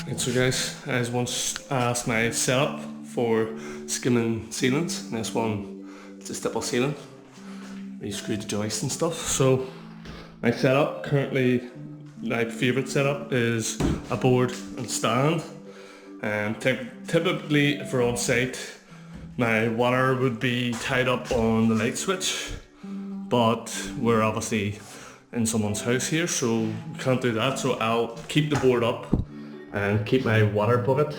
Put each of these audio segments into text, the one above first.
Right, so guys, I was once asked my setup for skimming ceilings. And this one, it's a stipple ceiling. We screwed the joists and stuff. So my setup currently, my favourite setup is a board and stand. And typically, if we're on site, my water would be tied up on the light switch, but we're obviously in someone's house here, so we can't do that. So I'll keep the board up and keep my water bucket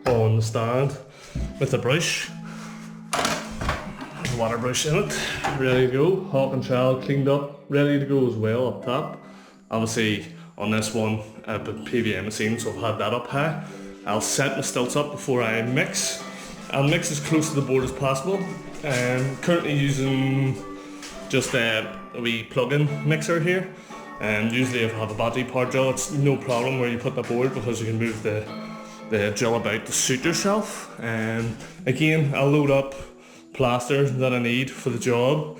on the stand with a brush, water brush in it, ready to go. Hawk and trowel cleaned up, ready to go as well up top. Obviously on this one I've been PVM machine, so I've had that up high. I'll set my stilts up before I mix. I'll mix as close to the board as possible. I'm currently using just a wee plug-in mixer here, and usually if I have a battery powered drill, it's no problem where you put the board because you can move the drill about to suit yourself. And again, I'll load up plaster that I need for the job,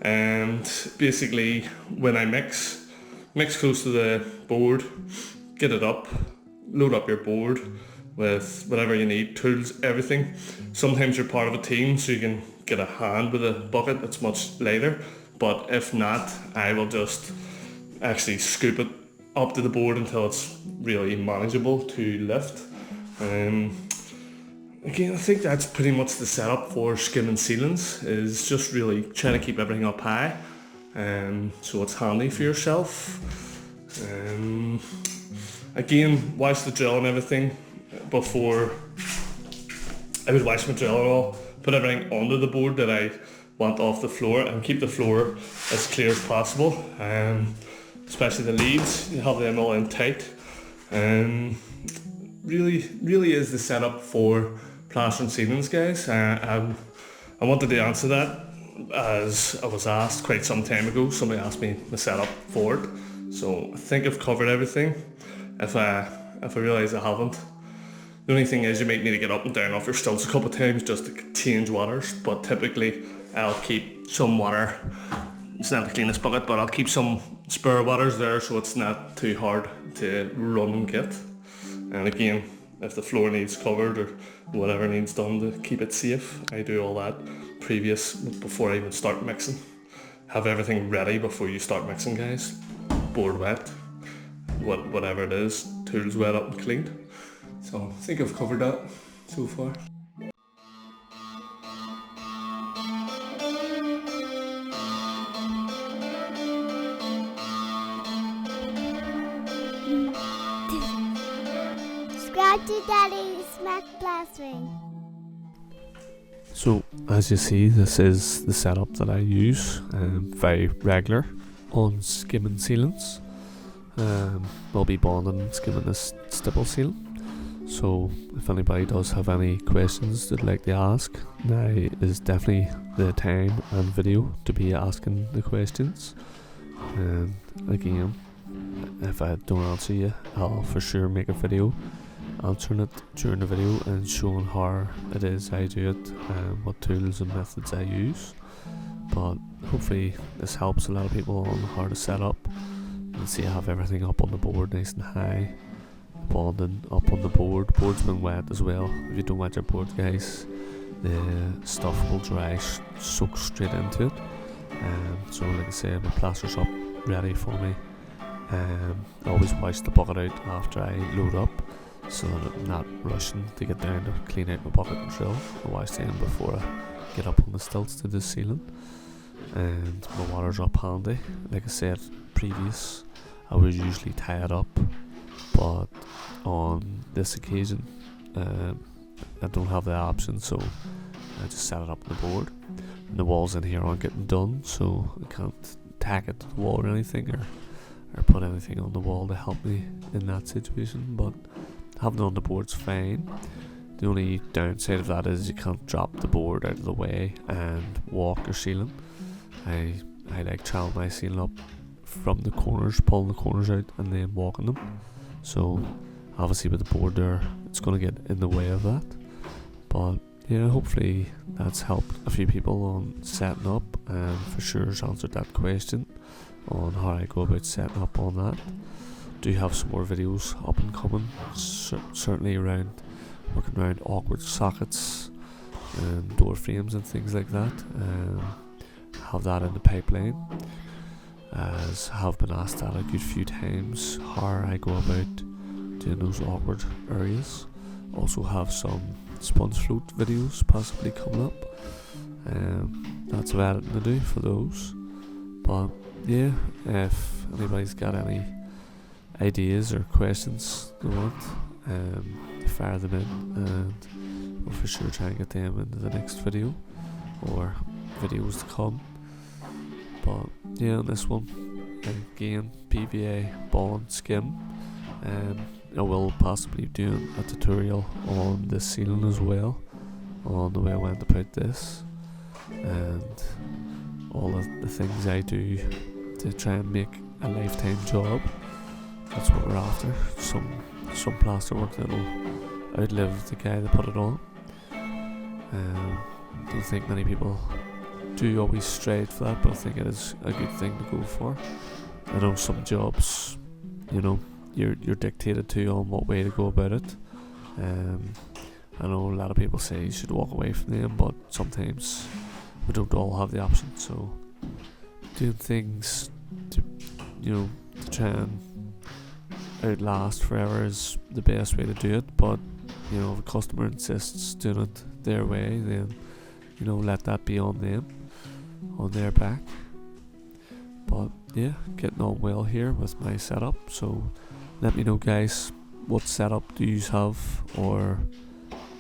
and basically when I mix close to the board, get it up, load up your board with whatever you need, tools, everything. Sometimes you're part of a team so you can get a hand with a bucket that's much lighter, but if not, I will just actually scoop it up to the board until it's really manageable to lift. Again, I think that's pretty much the setup for skimming ceilings, is just really trying to keep everything up high, so it's handy for yourself. Again, wash the drill and everything before I would wash my drill and all, put everything onto the board that I want off the floor, and keep the floor as clear as possible, especially the leads, you have them all in tight. Really is the setup for plastering ceilings, guys. I wanted to answer that as I was asked quite some time ago. Somebody asked me the setup for it, so I think I've covered everything. If I realise I haven't, the only thing is you might need to get up and down off your stilts a couple of times just to change waters, but typically I'll keep some water. It's not the cleanest bucket, but I'll keep some spare waters there so it's not too hard to run and get. And again, if the floor needs covered or whatever needs done to keep it safe, I do all that before I even start mixing. Have everything ready before you start mixing, guys. Board wet, whatever it is, tools wet up and cleaned. So I think I've covered that so far. Subscribe to Daddy Smack Plastering. So as you see, this is the setup that I use very regular on skimming ceilings. We'll be bonding and skimming this stipple ceiling. So if anybody does have any questions they'd like to ask, now is definitely the time and video to be asking the questions. And again, if I don't answer you, I'll for sure make a video answering it during the video and showing how it is I do it and what tools and methods I use. But hopefully this helps a lot of people on how to set up. And see, I have everything up on the board nice and high, bonding up on the board. Board's been wet as well. If you don't wet your board, guys, the stuff will dry, soak straight into it. So like I say, my plaster's up ready for me. I always wash the bucket out after I load up, so that I'm not rushing to get down to clean out my bucket and drill. I wash them before I get up on the stilts to the ceiling, and my water's up handy. Like I said previous, I would usually tie it up, but on this occasion I don't have the option, so I just set it up on the board. And the walls in here aren't getting done, so I can't tack it to the wall or anything, or put anything on the wall to help me in that situation. But having it on the board's fine. The only downside of that is you can't drop the board out of the way and walk your ceiling. I like troweling my ceiling up from the corners, pulling the corners out and then walking them. So obviously with the board there, it's going to get in the way of that. But yeah, hopefully that's helped a few people on setting up, and for sure has answered that question on how I go about setting up on that. do have some more videos up and coming, certainly around working around awkward sockets and door frames and things like that. Have that in the pipeline, as have been asked that a good few times, how I go about doing those awkward areas. Also have some sponge float videos possibly coming up. Lots of editing to do for those. But yeah, if anybody's got any ideas or questions they want, fire them in, and we'll for sure try and get them into the next video or videos to come. But yeah, on this one, again, PVA bond skim. I will possibly be doing a tutorial on this ceiling as well, on the way I went about this, and all of the things I do to try and make a lifetime job. That's what we're after. Some plaster work that'll outlive the guy that put it on. Don't think many people do always strive for that, but I think it is a good thing to go for. I know some jobs, you're dictated to on what way to go about it. I know a lot of people say you should walk away from them, but sometimes we don't all have the option. So doing things to try and outlast forever is the best way to do it. But if a customer insists doing it their way, then let that be on them, on their back. But yeah, getting on well here with my setup. So let me know, guys, what setup do you have, or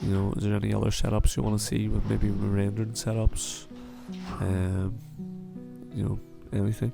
is there any other setups you want to see with maybe rendering setups, anything.